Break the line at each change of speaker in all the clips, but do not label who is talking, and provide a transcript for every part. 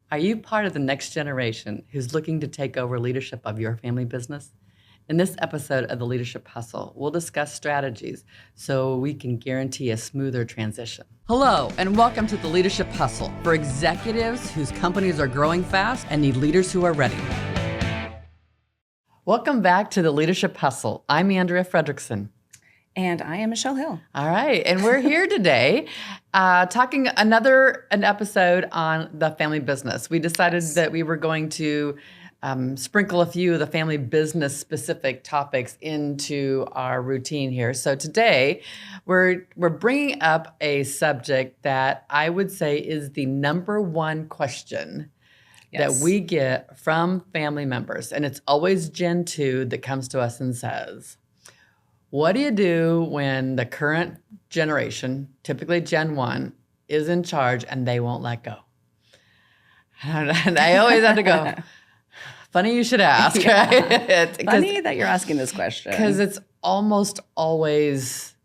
Are you part of the next generation who's looking to take over leadership of your family business? In this episode of the Leadership Hustle, we'll discuss strategies so we can guarantee a smoother transition. Hello, and welcome to the Leadership Hustle for executives whose companies are growing fast and need leaders who are ready. Welcome back to the Leadership Hustle. I'm Andrea Fredrickson.
And I am Michelle Hill.
All right, and we're here today talking an episode on the family business. We decided that we were going to sprinkle a few of the family business specific topics into our routine here. So today we're bringing up a subject that I would say is the number one question that we get from family members. And it's always Gen 2 that comes to us and says, what do you do when the current generation, typically Gen 1, is in charge and they won't let go? And I always have to go, funny you should ask, right?
Funny that you're asking this question.
Because it's almost always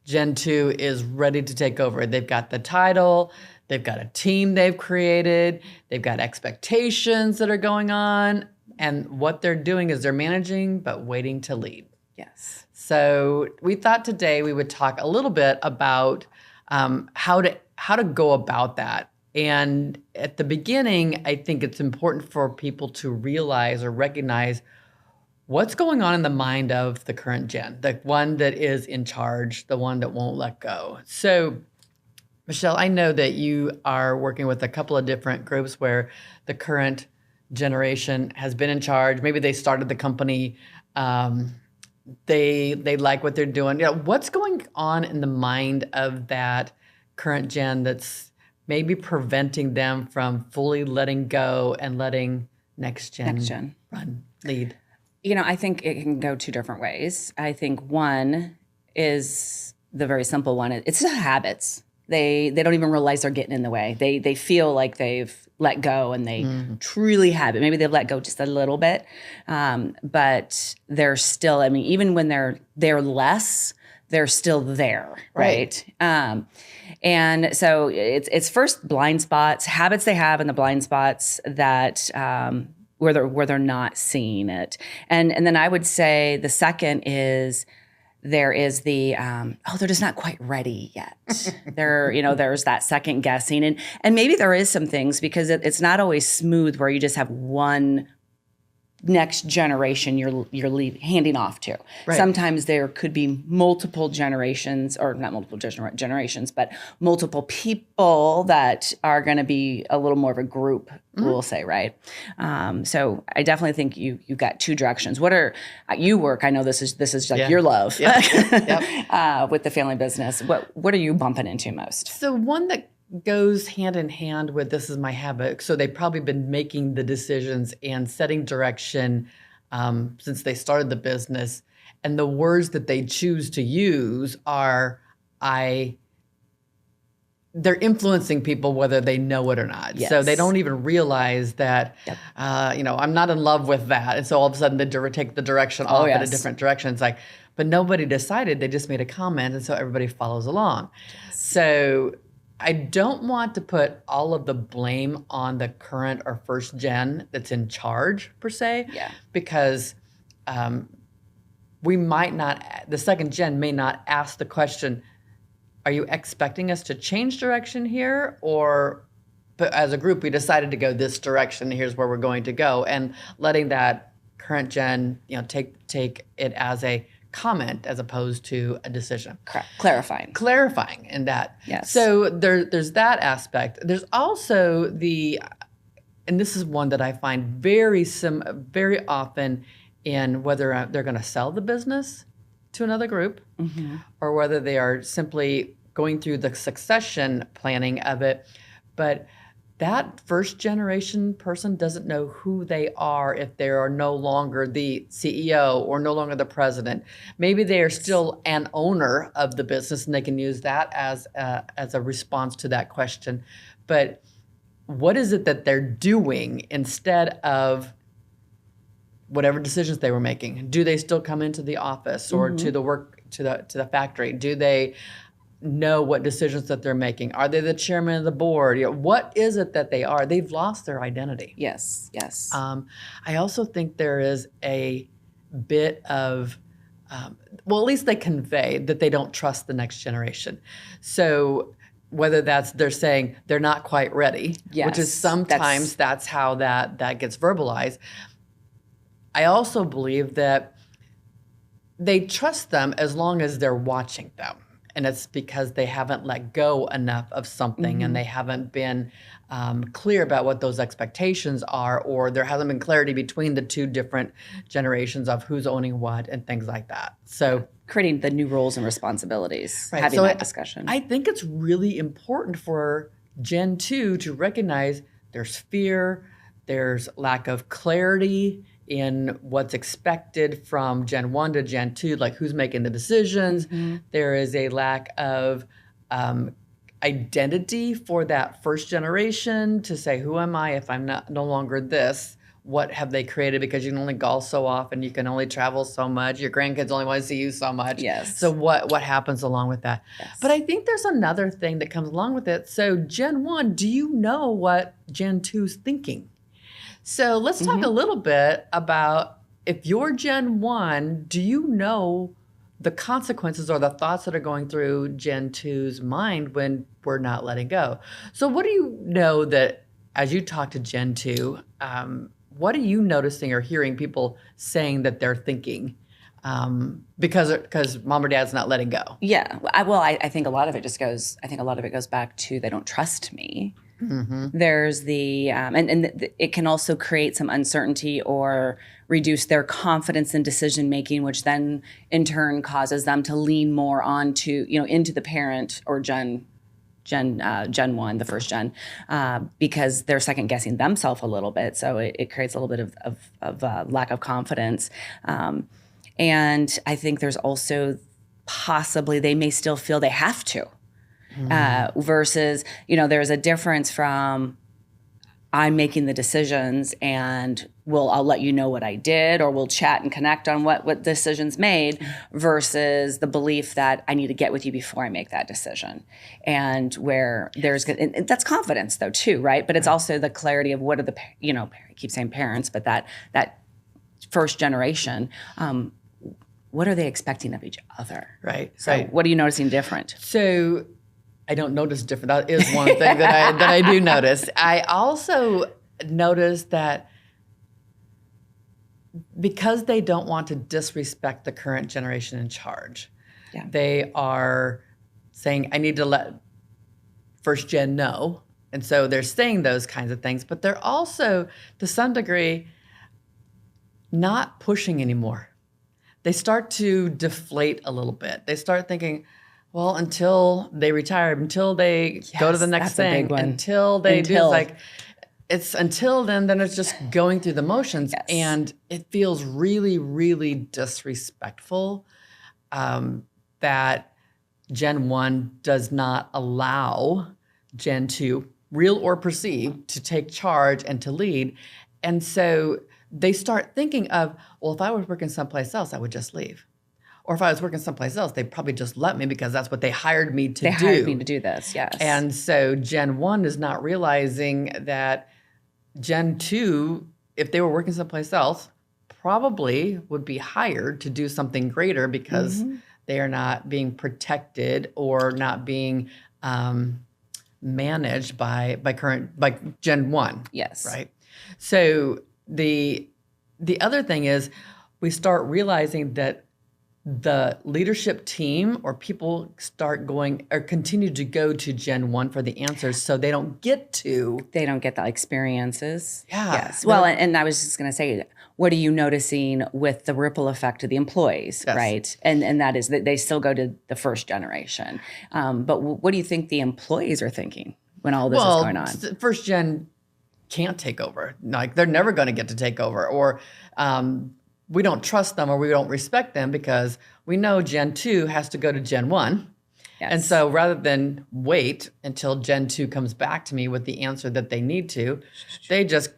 Gen 2 is ready to take over. They've got the title, they've got a team they've created, they've got expectations that are going on, and what they're doing is they're managing but waiting to lead.
Yes.
So we thought today we would talk a little bit about how to go about that. And at the beginning, I think it's important for people to realize or recognize what's going on in the mind of the current gen, the one that is in charge, the one that won't let go. So, Michelle, I know that you are working with a couple of different groups where the current generation has been in charge. Maybe they started the company. They like what they're doing. You know, what's going on in the mind of that current gen that's maybe preventing them from fully letting go and letting next gen lead?
You know, I think it can go two different ways. I think one is the very simple one. It's the habits. They don't even realize they're getting in the way. They feel like they've let go and they truly have it. Maybe they've let go just a little bit, but they're still, I mean, even when they're less, they're still there, right? And so it's first blind spots, habits they have in the blind spots that where they're not seeing it. And then I would say the second is there is the, they're just not quite ready yet. There's that second guessing. And maybe there is some things because it's not always smooth where you just have one next generation you're handing off to. Right. Sometimes there could be multiple generations, or not multiple generations, but multiple people that are going to be a little more of a group, we'll say, right? So I definitely think you've got two directions. You work? I know this is like your love with the family business. What are you bumping into most?
So one that goes hand in hand with this is my habit. So they've probably been making the decisions and setting direction since they started the business. And the words that they choose to use are, they're influencing people whether they know it or not. Yes. So they don't even realize that, I'm not in love with that. And so all of a sudden they take the direction off in a different direction. It's like, but nobody decided, they just made a comment. And so everybody follows along. Yes. So I don't want to put all of the blame on the current or first gen that's in charge per se, because the second gen may not ask the question, are you expecting us to change direction here? But as a group, we decided to go this direction, here's where we're going to go, and letting that current gen, take it as a comment as opposed to a decision.
Correct. Clarifying
in that.
Yes.
So there's that aspect. There's also and this is one that I find very often in whether they're going to sell the business to another group or whether they are simply going through the succession planning of it. But that first generation person doesn't know who they are if they are no longer the CEO or no longer the president. Maybe they are still an owner of the business and they can use that as a response to that question. But what is it that they're doing instead of whatever decisions they were making? Do they still come into the office or to the work, to the factory? Do they know what decisions that they're making. Are they the chairman of the board? What is it that they are? They've lost their identity.
Yes.
I also think there is a bit of, well, at least they convey that they don't trust the next generation. So whether that's they're saying they're not quite ready, which is sometimes that's how that gets verbalized. I also believe that they trust them as long as they're watching them. And it's because they haven't let go enough of something and they haven't been clear about what those expectations are, or there hasn't been clarity between the two different generations of who's owning what and things like that. So
creating the new roles and responsibilities,
right.
having that discussion.
I think it's really important for Gen 2 to recognize there's fear, there's lack of clarity in what's expected from Gen 1 to Gen 2, like who's making the decisions. There is a lack of identity for that first generation to say, who am I if I'm no longer this? What have they created? Because you can only golf so often, you can only travel so much, your grandkids only want to see you so much.
Yes.
So what happens along with that?
Yes.
But I think there's another thing that comes along with it. So Gen 1, do you know what Gen 2's thinking? So let's talk a little bit about, if you're Gen 1, do you know the consequences or the thoughts that are going through Gen 2's mind when we're not letting go? So what do you know that as you talk to Gen 2, what are you noticing or hearing people saying that they're thinking because mom or dad's not letting go?
Yeah. I think a lot of it goes back to they don't trust me. There's the and it can also create some uncertainty or reduce their confidence in decision making, which then in turn causes them to lean more onto into the parent or Gen 1, the first gen, because they're second guessing themselves a little bit. So it creates a little bit of lack of confidence, and I think there's also possibly they may still feel they have to. Versus, there's a difference from I'm making the decisions and I'll let you know what I did, or we'll chat and connect on what decisions made, versus the belief that I need to get with you before I make that decision. And where and that's confidence though too, right? But it's also the clarity of what are I keep saying parents, but that first generation, what are they expecting of each other?
Right.
So what are you noticing different?
So I don't notice different. That is one thing that I do notice. I also notice that because they don't want to disrespect the current generation in charge, they are saying, I need to let first gen know. And so they're saying those kinds of things, but they're also, to some degree, not pushing anymore. They start to deflate a little bit. They start thinking, well, until they retire, until they go to the next thing, until they do, it's until then it's just going through the motions. Yes. And it feels really, really disrespectful that Gen 1 does not allow Gen 2, real or perceived, to take charge and to lead. And so they start thinking of, well, if I was working someplace else, I would just leave. Or if I was working someplace else, they'd probably just let me because that's what they hired me to do. They
hired me to do this, yes.
And so Gen 1 is not realizing that Gen 2, if they were working someplace else, probably would be hired to do something greater because they are not being protected or not being managed by Gen 1.
Yes.
Right? So the other thing is we start realizing that the leadership team or people start going or continue to go to Gen 1 for the answers, so they don't get
the experiences.
Yeah.
Yes. Well, and I was just going to say, what are you noticing with the ripple effect of the employees, yes. Right? And that is that they still go to the first generation. But what do you think the employees are thinking when all this is going on?
First gen can't take over. Like they're never going to get to take over, or we don't trust them or we don't respect them because we know Gen 2 has to go to Gen 1. Yes. And so rather than wait until Gen 2 comes back to me with the answer that they need to, they just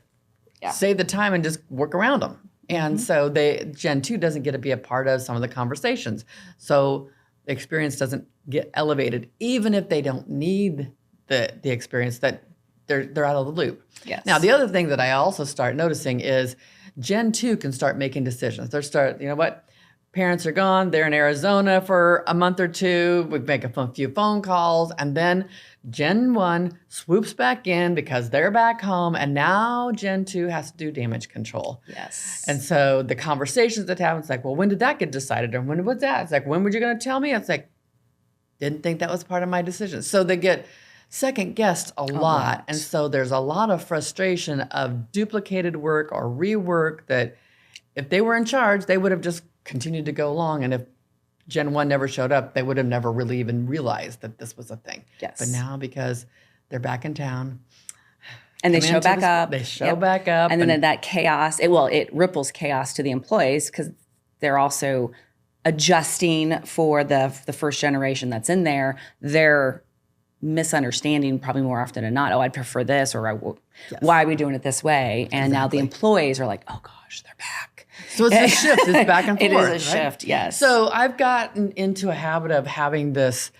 save the time and just work around them. And so Gen 2 doesn't get to be a part of some of the conversations. So the experience doesn't get elevated, even if they don't need the experience, that they're out of the loop.
Yes.
Now, the other thing that I also start noticing is Gen 2 can start making decisions. You know what? Parents are gone. They're in Arizona for a month or two. We make a few phone calls, and then Gen 1 swoops back in because they're back home, and now Gen 2 has to do damage control.
Yes.
And so the conversations that happen, it's like, well, when did that get decided? And when was that? It's like, when were you going to tell me? It's like, didn't think that was part of my decision. So they get second guessed a lot. And so there's a lot of frustration of duplicated work or rework that if they were in charge, they would have just continued to go along. And if Gen 1 never showed up, they would have never really even realized that this was a thing.
Yes.
But now, because they're back in town,
and they show back up.
They show back up.
And then that chaos, it ripples chaos to the employees because they're also adjusting for the first generation that's in there. They're misunderstanding probably more often than not. Oh, I'd prefer this, or why are we doing it this way? And now the employees are like, oh gosh, they're back.
So it's a shift. It's back and forth.
It is a
right?
shift, yes.
So I've gotten into a habit of having this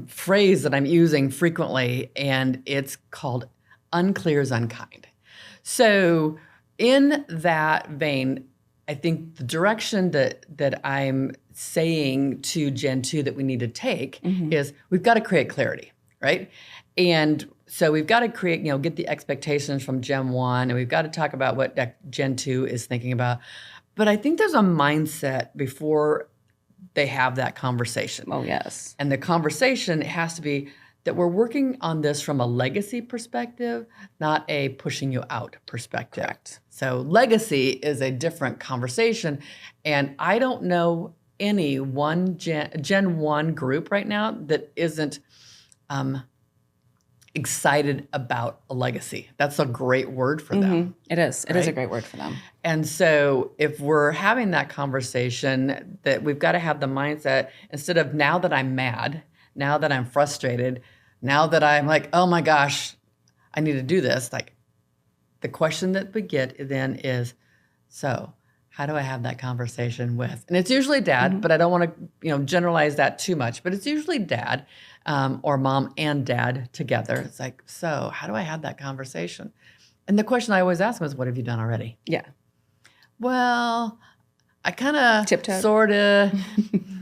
phrase that I'm using frequently, and it's called unclear is unkind. So in that vein, I think the direction that I'm saying to Gen 2 that we need to take is we've got to create clarity, right? And so we've got to create, get the expectations from Gen 1, and we've got to talk about what Gen 2 is thinking about. But I think there's a mindset before they have that conversation.
Oh, yes.
And the conversation has to be that we're working on this from a legacy perspective, not a pushing you out perspective.
Correct.
So legacy is a different conversation. And I don't know any one Gen 1 group right now that isn't excited about a legacy. That's a great word for them.
It is. It is a great word for them.
And so if we're having that conversation, that we've got to have the mindset, instead of now that I'm mad, now that I'm frustrated, now that I'm like, oh my gosh, I need to do this. Like, the question that we get then is, so how do I have that conversation with? And it's usually dad, but I don't want to, generalize that too much. But it's usually dad or mom and dad together. It's like, so how do I have that conversation? And the question I always ask them is, what have you done already?
Yeah.
Well, I kind of
tiptoed,
sort of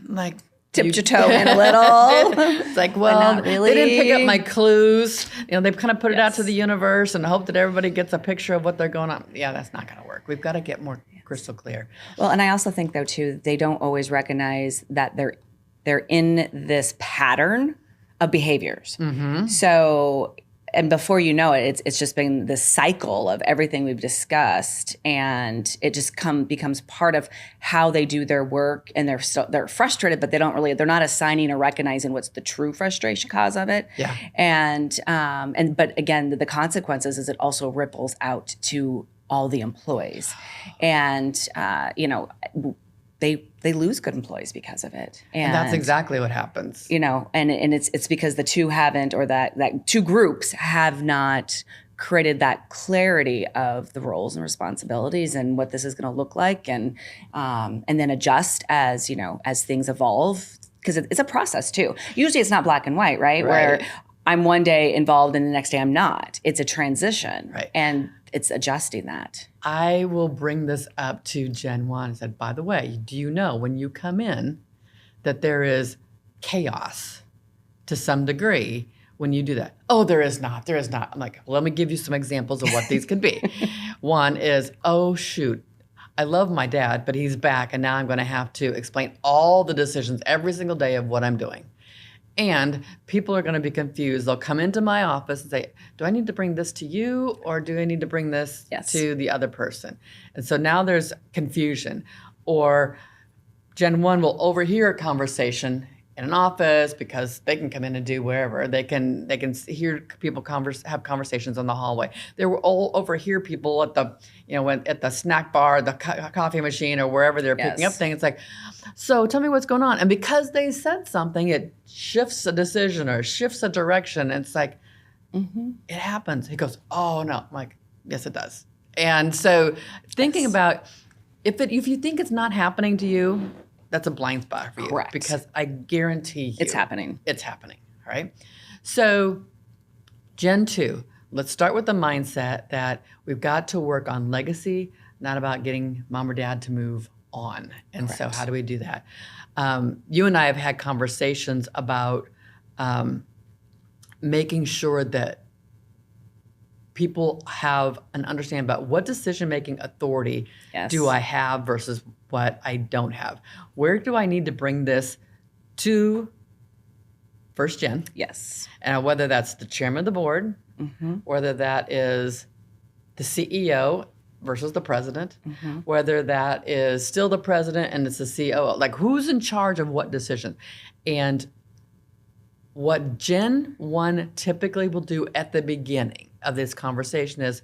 like
tipped your toe in a little.
It's like, well,
not really.
They didn't pick up my clues. They've kind of put it out to the universe and hope that everybody gets a picture of what they're going on. Yeah, that's not going to work. We've got to get more crystal clear.
Well, and I also think though too, they don't always recognize that they're in this pattern of behaviors. So, and before you know it, it's just been this cycle of everything we've discussed, and it just becomes part of how they do their work. And they're frustrated, but they're not assigning or recognizing what's the true frustration cause of it.
Yeah.
But again, the consequences is it also ripples out to all the employees, and they lose good employees because of it.
And that's exactly what happens.
And it's because the two haven't, or that two groups have not created that clarity of the roles and responsibilities and what this is going to look like, and then adjust as things evolve, because it's a process too. Usually it's not black and white, right? Where I'm one day involved and the next day I'm not. It's a transition.
Right.
And it's adjusting that.
I will bring this up to Gen 1 and said, by the way, do you know when you come in that there is chaos to some degree when you do that? Oh, there is not. There is not. I'm like, well, let me give you some examples of what these could be. One is, oh, shoot, I love my dad, but he's back, and now I'm going to have to explain all the decisions every single day of what I'm doing. And people are going to be confused. They'll come into my office and say, do I need to bring this to you, or do I need to bring this to the other person? And so now there's confusion. Or Gen 1 will overhear a conversation in an office because they can come in and do wherever. They can hear people have conversations in the hallway. They will all overhear people at the at the snack bar, the coffee machine, or wherever they're picking up things. It's like, so tell me what's going on. And because they said something, it shifts a decision or shifts a direction. And it's like, it happens. He goes, oh no. I'm like, yes, it does. And so thinking about if you think it's not happening to you, that's a blind spot for you.
Correct.
Because I guarantee you.
It's happening.
It's happening, all right? So Gen 2, let's start with the mindset that we've got to work on legacy, not about getting mom or dad to move on. And so how do we do that? You and I have had conversations about making sure that people have an understanding about what decision-making authority do I have versus what I don't have. Where do I need to bring this to first gen?
Yes.
And whether that's the chairman of the board, whether that is the CEO versus the president, whether that is still the president and it's the COO, like who's in charge of what decision? And what Gen 1 typically will do at the beginning of this conversation is,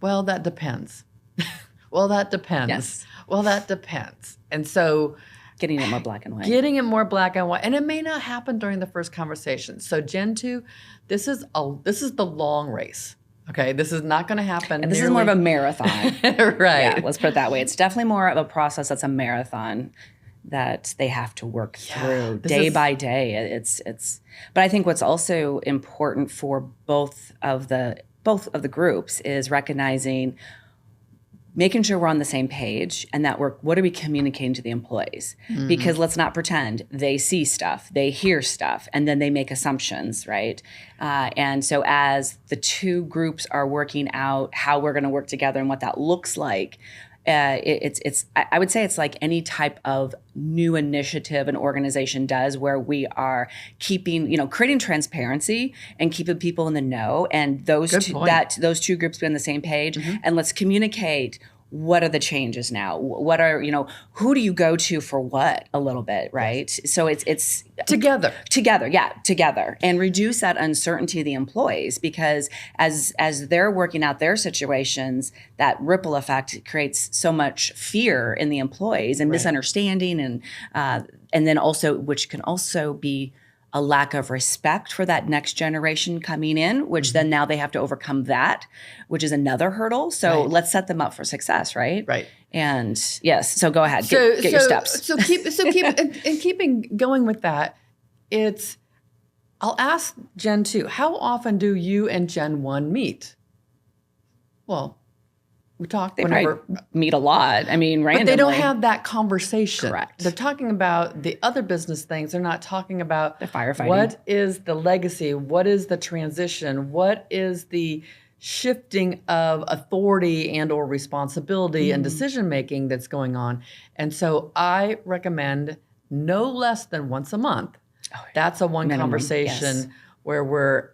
well, that depends. Well, that depends.
Yes.
Well, that depends. And so
Getting it more black and white.
getting it more black and white, and it may not happen during the first conversation. So Gen 2, this is the long race. Okay, this is not going to happen.
This is more of a marathon.
Right.
Yeah, let's put it that way. It's definitely more of a process that's a marathon that they have to work through day by day. But I think what's also important for both of the groups is recognizing, making sure we're on the same page and that what are we communicating to the employees? Because let's not pretend they see stuff, they hear stuff, and then they make assumptions, right? And so as the two groups are working out how we're going to work together and what that looks like, I would say it's like any type of new initiative an organization does where we are creating transparency and keeping people in the know, and those two groups be on the same page, and let's communicate. What are the changes now? What are, who do you go to for what a little bit, right? Yes. So it's together, and reduce that uncertainty of the employees, because as they're working out their situations, that ripple effect creates so much fear in the employees and misunderstanding, and then also, which can also be a lack of respect for that next generation coming in, which then now they have to overcome that, which is another hurdle. So let's set them up for success, right? Right. And yes, so go ahead, get your steps.
Keeping going with that, I'll ask Gen 2, how often do you and Gen 1 meet? Well, we talk whenever.
Meet a lot. I mean, randomly.
But they don't have that conversation.
Correct.
They're talking about the other business things. They're not talking about
the firefighting.
What is the legacy? What is the transition? What is the shifting of authority and or responsibility and decision making that's going on? And so I recommend no less than once a month. That's a one minimum, conversation where we're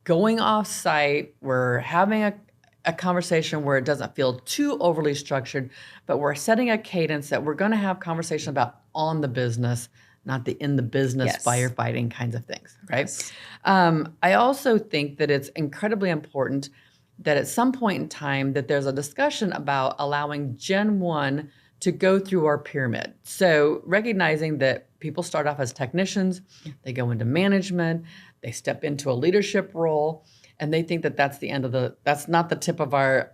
going off site, we're having a conversation where it doesn't feel too overly structured, but we're setting a cadence that we're going to have conversation about on the business, not the in the business firefighting kinds of things, right? Yes. I also think that it's incredibly important that at some point in time that there's a discussion about allowing Gen 1 to go through our pyramid. So recognizing that people start off as technicians, they go into management, they step into a leadership role, and they think that that's that's not the tip of our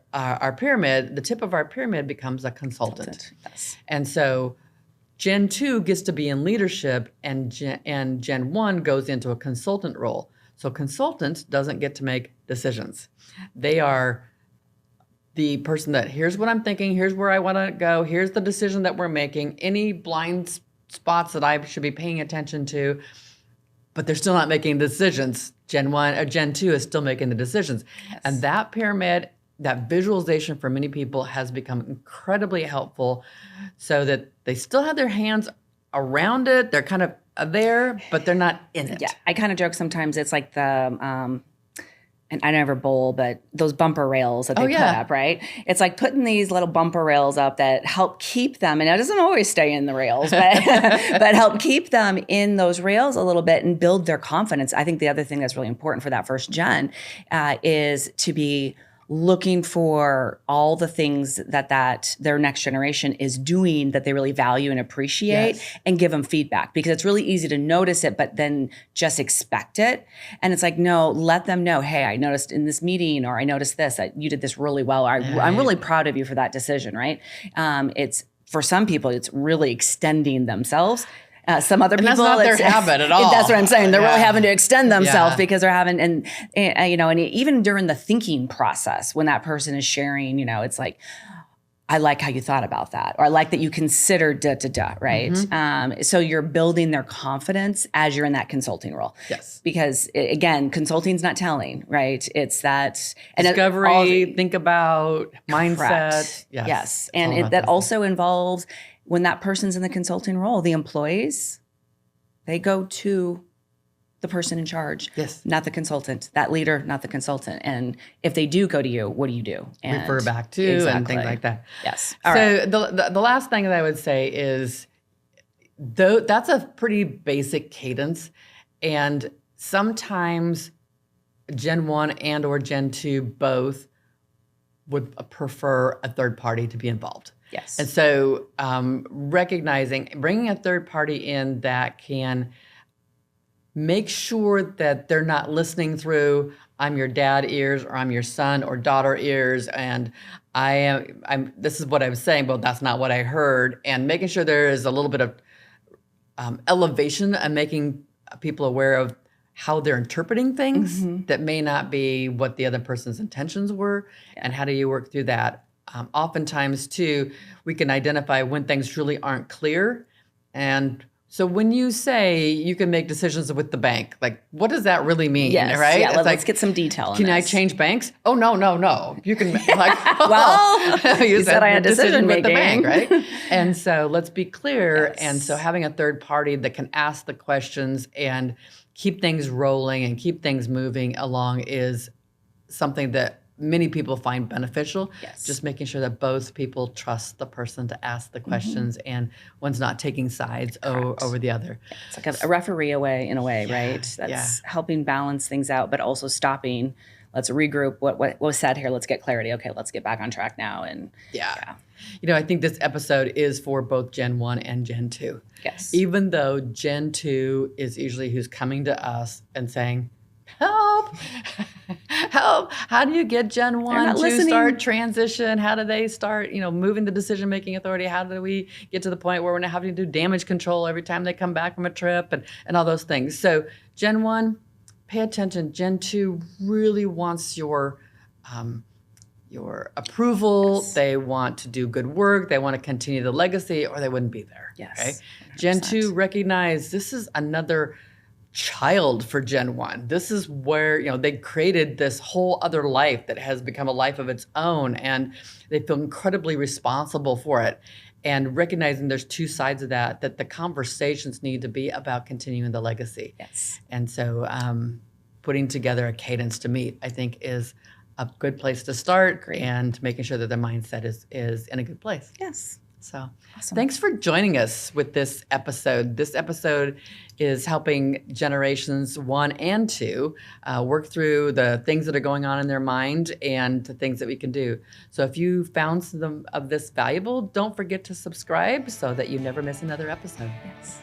pyramid. The tip of our pyramid becomes a consultant. Yes. And so Gen 2 gets to be in leadership, and Gen 1 goes into a consultant role. So consultant doesn't get to make decisions. They are the person that, here's what I'm thinking, here's where I want to go, here's the decision that we're making, any blind spots that I should be paying attention to, but they're still not making decisions. Gen 1 or Gen 2 is still making the decisions. Yes. And that pyramid, that visualization for many people has become incredibly helpful, so that they still have their hands around it. They're kind of there, but they're not in it.
Yeah, I kind of joke sometimes it's like the, and I never bowl, but those bumper rails that they put up, right? It's like putting these little bumper rails up that help keep them, and it doesn't always stay in the rails, but but help keep them in those rails a little bit and build their confidence. I think the other thing that's really important for that first gen is to be looking for all the things that their next generation is doing that they really value and appreciate, and give them feedback, because it's really easy to notice it, but then just expect it. And it's like, no, let them know, hey, I noticed in this meeting, or I noticed this, that you did this really well. I'm really proud of you for that decision, right? It's for some people, it's really extending themselves. Some other people,
that's not their habit at all.
That's what I'm saying. They're really having to extend themselves
Yeah.
because they're having, and even during the thinking process, when that person is sharing, it's like, I like how you thought about that, or I like that you considered right?
Mm-hmm.
So you're building their confidence as you're in that consulting role.
Yes.
Because again, consulting's not telling, right? It's that
Discovery, think about, mindset.
Correct.
Yes.
Yes.
It's all
And
about
that
those
also involves when that person's in the consulting role, the employees, they go to the person in charge,
Yes.
not the consultant, that leader, not the consultant. And if they do go to you, what do you do? And
refer back to and things like that.
Yes.
So the last thing that I would say is, though that's a pretty basic cadence, and sometimes Gen 1 and or Gen 2 both would prefer a third party to be involved.
Yes.
And so bringing a third party in that can make sure that they're not listening through I'm your dad ears or I'm your son or daughter ears and this is what I was saying, but that's not what I heard, and making sure there is a little bit of elevation and making people aware of how they're interpreting things that may not be what the other person's intentions were, and how do you work through that. Oftentimes, too, we can identify when things really aren't clear. And so when you say you can make decisions with the bank, like, what does that really mean,
Yes.
right?
Yeah,
It's
let's get some detail on
Can I
this.
change banks? Oh, no. You can, like,
Well, you said I had decision
with the
making.
bank, right? And so let's be clear.
Yes.
And so having a third party that can ask the questions and keep things rolling and keep things moving along is something that many people find beneficial.
Yes.
Just making sure that both people trust the person to ask the questions and one's not taking sides over the other.
It's like a referee in a way, right? That's helping balance things out, but also stopping. Let's regroup. What was said here? Let's get clarity. Okay, let's get back on track now. And
Yeah. I think this episode is for both Gen 1 and Gen 2.
Yes.
Even though Gen 2 is usually who's coming to us and saying, help, help. How do you get Gen 1 to start transition? How do they start, moving the decision-making authority? How do we get to the point where we're not having to do damage control every time they come back from a trip and all those things? So Gen 1, pay attention. Gen 2 really wants your approval.
Yes.
They want to do good work. They want to continue the legacy, or they wouldn't be there.
Yes.
Okay? Gen 2 recognize this is another child for Gen 1. This is where, they created this whole other life that has become a life of its own, and they feel incredibly responsible for it. And recognizing there's two sides of that the conversations need to be about continuing the legacy.
Yes.
And so putting together a cadence to meet, I think, is a good place to start.
Great.
And making sure that the mindset is in a good place.
Yes.
So
Awesome.
Thanks for joining us with this episode. This episode is helping generations 1 and 2 work through the things that are going on in their mind and the things that we can do. So if you found some of this valuable, don't forget to subscribe so that you never miss another episode.
Yes.